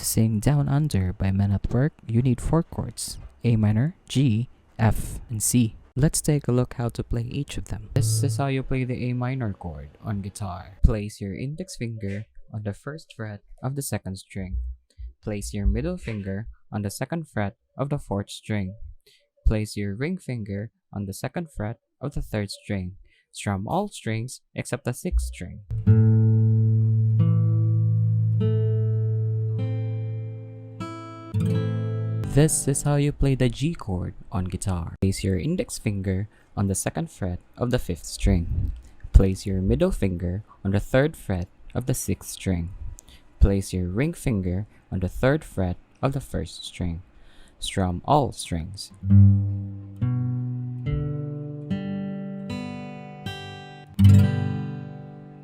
sing Down Under by Men at Work, you need 4 chords: A minor, G, F, and C. Let's take a look how to play each of them. This is how you play the A minor chord on guitar. Place your index finger on the first fret of the second string. Place your middle finger on the second fret of the fourth string. Place your ring finger on the second fret of the third string. Strum all strings except the sixth string. This is how you play the G chord on guitar. Place your index finger on the second fret of the fifth string. Place your middle finger on the third fret of the sixth string. Place your ring finger on the third fret of the first string. Strum all strings.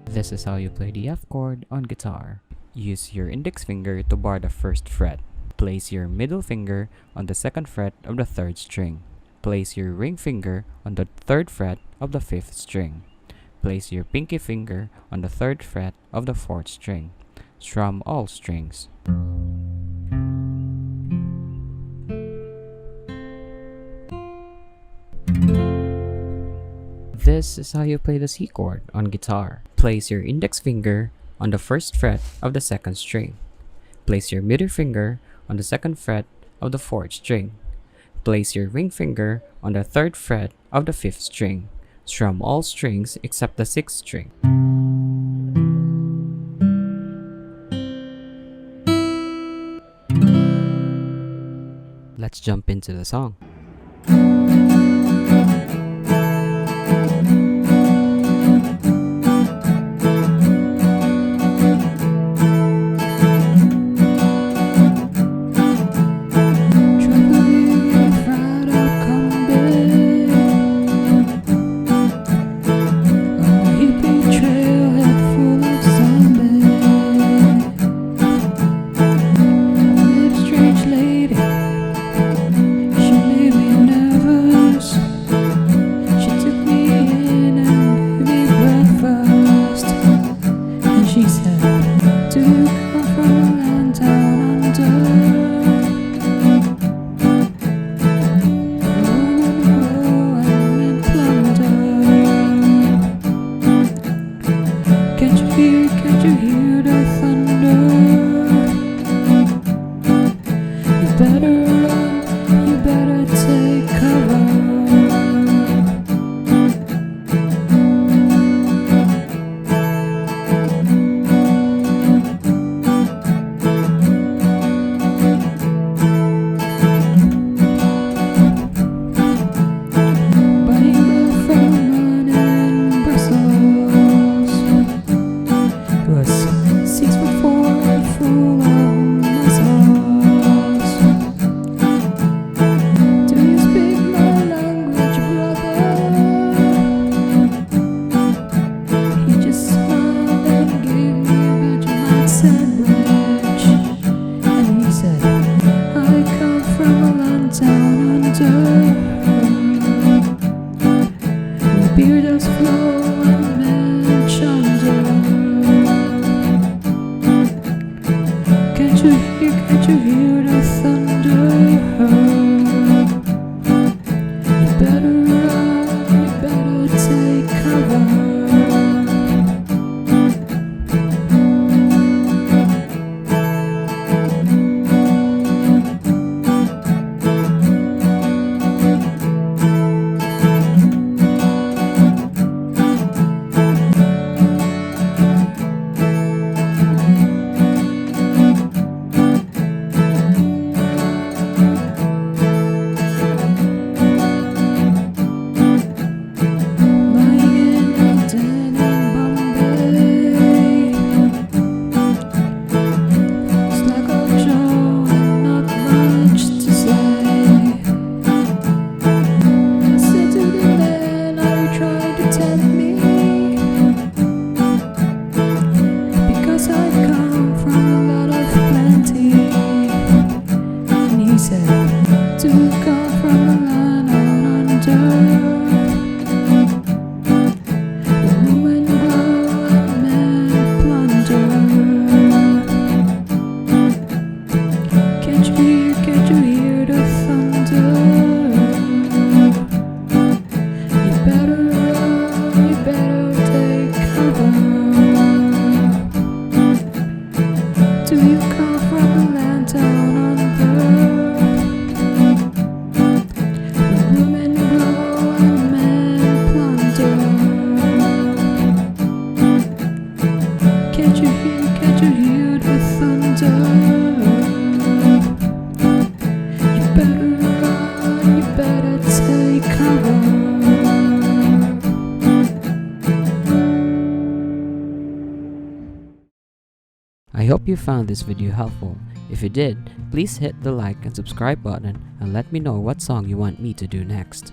This is how you play the F chord on guitar. Use your index finger to bar the first fret. Place your middle finger on the second fret of the third string. Place your ring finger on the third fret of the fifth string. Place your pinky finger on the third fret of the fourth string. Strum all strings. This is how you play the C chord on guitar. Place your index finger on the first fret of the second string. Place your middle finger on the second fret of the fourth string. Place your ring finger on the third fret of the fifth string. Strum all strings except the sixth string. Let's jump into the song. hope you found this video helpful. If you did, please hit the like and subscribe button and let me know what song you want me to do next.